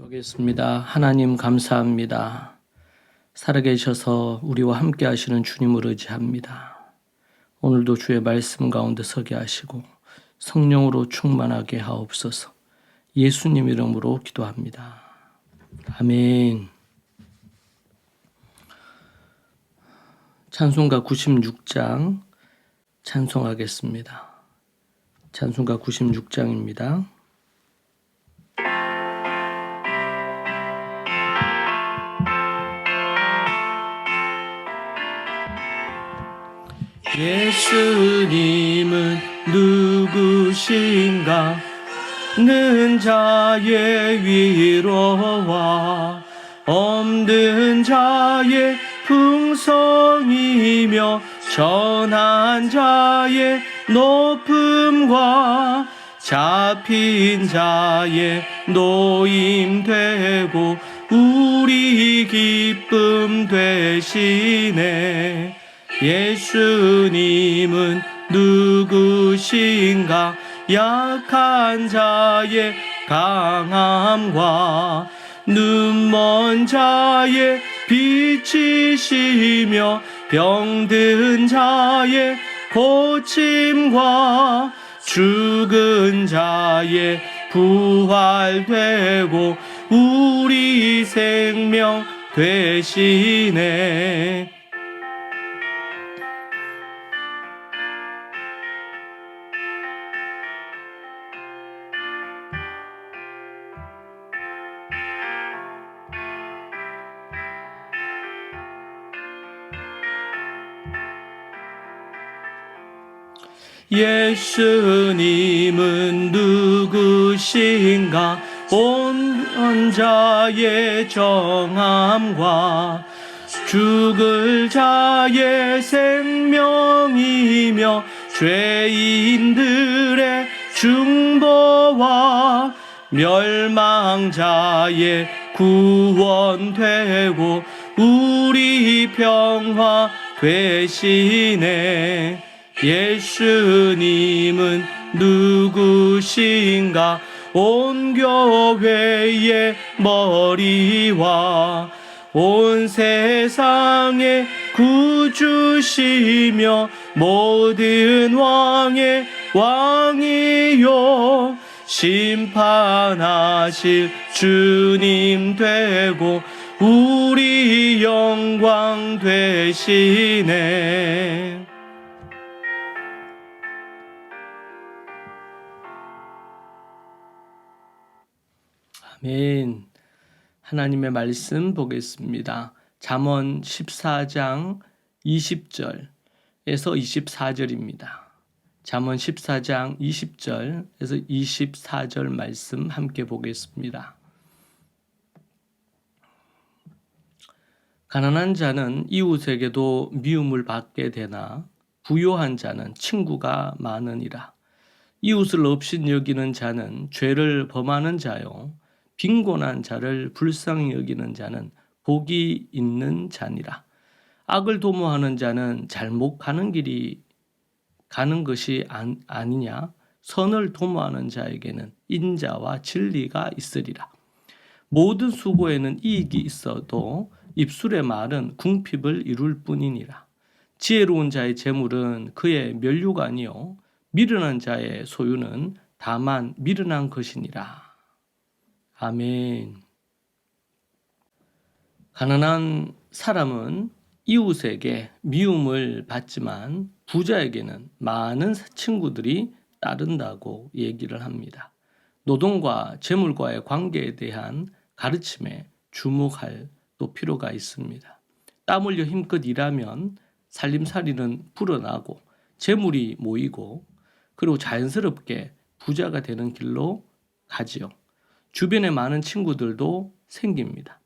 기도하겠습니다. 하나님 감사합니다. 살아계셔서 우리와 함께 하시는 주님을 의지합니다. 오늘도 주의 말씀 가운데 서게 하시고 성령으로 충만하게 하옵소서. 예수님 이름으로 기도합니다. 아멘. 찬송가 96장 찬송하겠습니다. 찬송가 96장입니다. 예수님은 누구신가? 는 자의 위로와 없는 자의 풍성이며 전한 자의 높음과 잡힌 자의 노임되고 우리 기쁨 되시네. 예수님은 누구신가? 약한 자의 강함과 눈먼 자의 빛이시며 병든 자의 고침과 죽은 자의 부활되고 우리 생명 되시네. 예수님은 누구신가? 온 자의 정함과 죽을 자의 생명이며 죄인들의 중보와 멸망자의 구원되고 우리 평화 되시네. 예수님은 누구신가? 온 교회의 머리와 온 세상의 구주시며 모든 왕의 왕이요 심판하실 주님 되고 우리 영광 되시네. 아멘. 하나님의 말씀 보겠습니다. 잠언 14장 20절에서 24절입니다. 잠언 14장 20절에서 24절 말씀 함께 보겠습니다. 가난한 자는 이웃에게도 미움을 받게 되나 부요한 자는 친구가 많으니라. 이웃을 없인 여기는 자는 죄를 범하는 자요 빈곤한 자를 불쌍히 여기는 자는 복이 있는 자니라. 악을 도모하는 자는 잘못 가는 길이 가는 것이 아니냐. 선을 도모하는 자에게는 인자와 진리가 있으리라. 모든 수고에는 이익이 있어도 입술의 말은 궁핍을 이룰 뿐이니라. 지혜로운 자의 재물은 그의 면류관이요 미련한 자의 소유는 다만 미련한 것이니라. 아멘. 가난한 사람은 이웃에게 미움을 받지만 부자에게는 많은 친구들이 따른다고 얘기를 합니다. 노동과 재물과의 관계에 대한 가르침에 주목할 또 필요가 있습니다. 땀 흘려 힘껏 일하면 살림살이는 불어나고 재물이 모이고 그리고 자연스럽게 부자가 되는 길로 가지요. 주변에 많은 친구들도 생깁니다.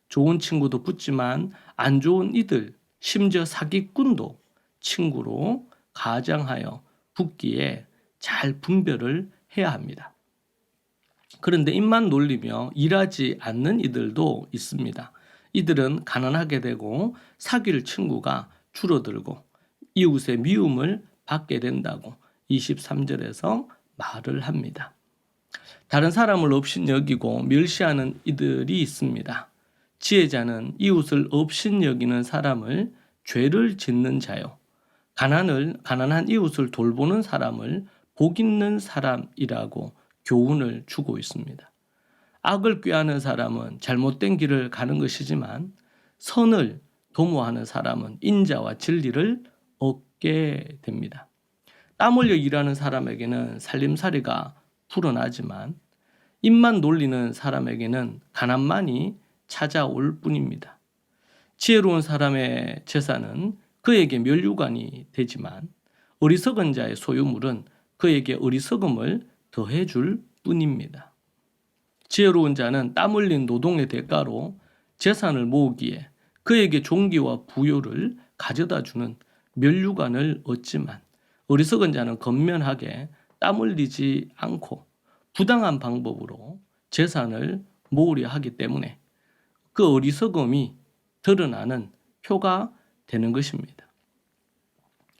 좋은 친구도 붙지만 안 좋은 이들, 심지어 사기꾼도 친구로 가장하여 붙기에 잘 분별을 해야 합니다. 그런데 입만 놀리며 일하지 않는 이들도 있습니다. 이들은 가난하게 되고 사귈 친구가 줄어들고 이웃의 미움을 받게 된다고 23절에서 말을 합니다. 다른 사람을 업신여기고 멸시하는 이들이 있습니다. 지혜자는 이웃을 업신여기는 사람을 죄를 짓는 자요, 가난한 이웃을 돌보는 사람을 복 있는 사람이라고 교훈을 주고 있습니다. 악을 꾀하는 사람은 잘못된 길을 가는 것이지만 선을 도모하는 사람은 인자와 진리를 얻게 됩니다. 땀 흘려 일하는 사람에게는 살림살이가 불어나지만 입만 놀리는 사람에게는 가난만이 찾아올 뿐입니다. 지혜로운 사람의 재산은 그에게 면류관이 되지만 어리석은 자의 소유물은 그에게 어리석음을 더해줄 뿐입니다. 지혜로운 자는 땀 흘린 노동의 대가로 재산을 모으기에 그에게 종기와 부요를 가져다 주는 면류관을 얻지만 어리석은 자는 겉면하게 땀 흘리지 않고 부당한 방법으로 재산을 모으려 하기 때문에 그 어리석음이 드러나는 표가 되는 것입니다.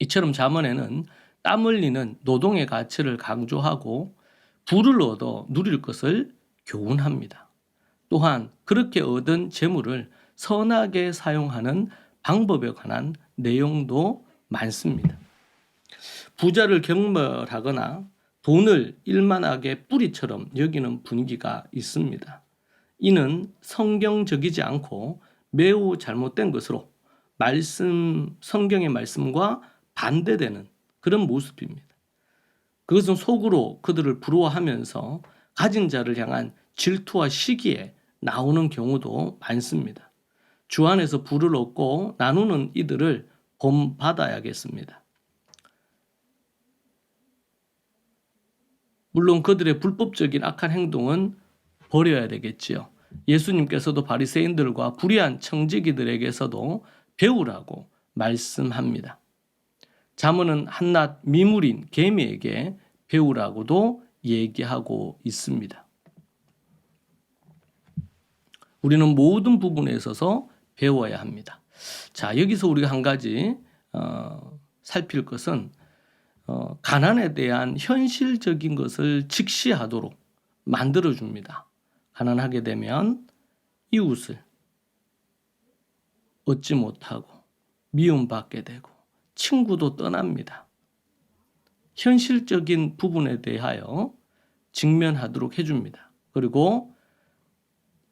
이처럼 잠언에는 땀 흘리는 노동의 가치를 강조하고 부를 얻어 누릴 것을 교훈합니다. 또한 그렇게 얻은 재물을 선하게 사용하는 방법에 관한 내용도 많습니다. 부자를 경멸하거나 돈을 일만하게 뿌리처럼 여기는 분위기가 있습니다. 이는 성경적이지 않고 매우 잘못된 것으로 성경의 말씀과 반대되는 그런 모습입니다. 그것은 속으로 그들을 부러워하면서 가진 자를 향한 질투와 시기에 나오는 경우도 많습니다. 주 안에서 부를 얻고 나누는 이들을 본받아야겠습니다. 물론 그들의 불법적인 악한 행동은 버려야 되겠지요. 예수님께서도 바리새인들과 불의한 청지기들에게서도 배우라고 말씀합니다. 잠언은 한낱 미물인 개미에게 배우라고도 얘기하고 있습니다. 우리는 모든 부분에 있어서 배워야 합니다. 자, 여기서 우리가 한 가지 살필 것은 가난에 대한 현실적인 것을 직시하도록 만들어줍니다. 가난하게 되면 이웃을 얻지 못하고 미움받게 되고 친구도 떠납니다. 현실적인 부분에 대하여 직면하도록 해줍니다. 그리고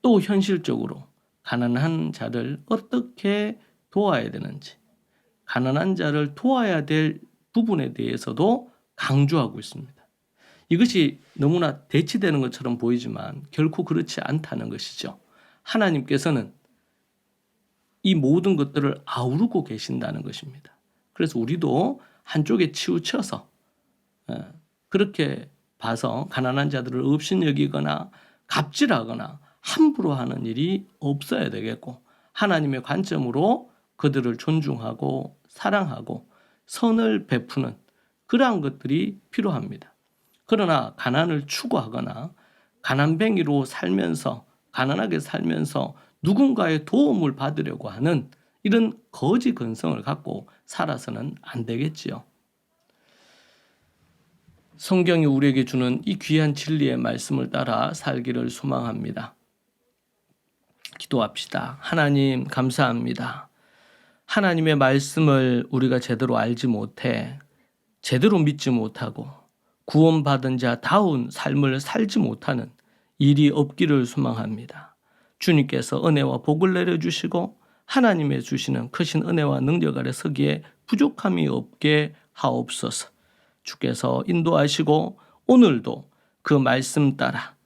또 현실적으로 가난한 자를 어떻게 도와야 되는지, 가난한 자를 도와야 될 부분에 대해서도 강조하고 있습니다. 이것이 너무나 대치되는 것처럼 보이지만 결코 그렇지 않다는 것이죠. 하나님께서는 이 모든 것들을 아우르고 계신다는 것입니다. 그래서 우리도 한쪽에 치우쳐서 그렇게 봐서 가난한 자들을 업신여기거나 갑질하거나 함부로 하는 일이 없어야 되겠고, 하나님의 관점으로 그들을 존중하고 사랑하고 선을 베푸는 그러한 것들이 필요합니다. 그러나 가난을 추구하거나 가난뱅이로 살면서, 가난하게 살면서 누군가의 도움을 받으려고 하는 이런 거지 근성을 갖고 살아서는 안 되겠지요. 성경이 우리에게 주는 이 귀한 진리의 말씀을 따라 살기를 소망합니다. 기도합시다. 하나님, 감사합니다. 하나님의 말씀을 우리가 제대로 알지 못해, 제대로 믿지 못하고 구원받은 자다운 삶을 살지 못하는 일이 없기를 소망합니다. 주님께서 은혜와 복을 내려주시고 하나님의 주시는 크신 은혜와 능력 아래 서기에 부족함이 없게 하옵소서. 주께서 인도하시고 오늘도 그 말씀 따라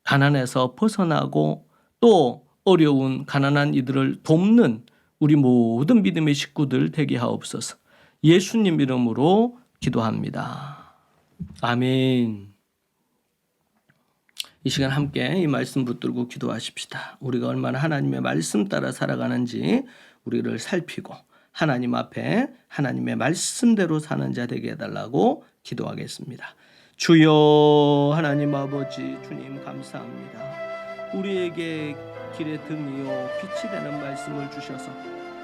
가난에서 벗어나고 또 어려운 가난한 이들을 돕는 우리 모든 믿음의 식구들 되게 하옵소서. 예수님 이름으로 기도합니다. 아멘. 이 시간 함께 이 말씀 붙들고 기도하십시다. 우리가 얼마나 하나님의 말씀 따라 살아가는지 우리를 살피고 하나님 앞에 하나님의 말씀대로 사는 자 되게 해달라고 기도하겠습니다. 주여 하나님 아버지, 주님 감사합니다. 우리에게 길의 등이요 빛이 되는 말씀을 주셔서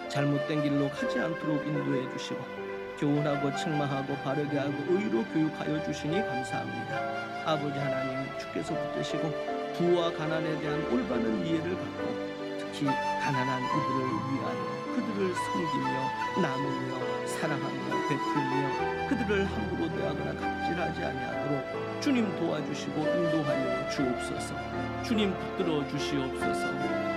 잘못된 길로 가지 않도록 인도해 주시고 교훈하고 책망하고 바르게 하고 의로 교육하여 주시니 감사합니다. 아버지 하나님, 주께서 붙드시고 부와 가난에 대한 올바른 이해를 갖고 특히 가난한 이들을 위하여 그들을 섬기며 나누며 사랑하며 베풀며 그들을 함부로 대하거나 갑질하지 아니하도록 주님 도와주시고 인도하여 주옵소서. 주님 붙들어 주시옵소서.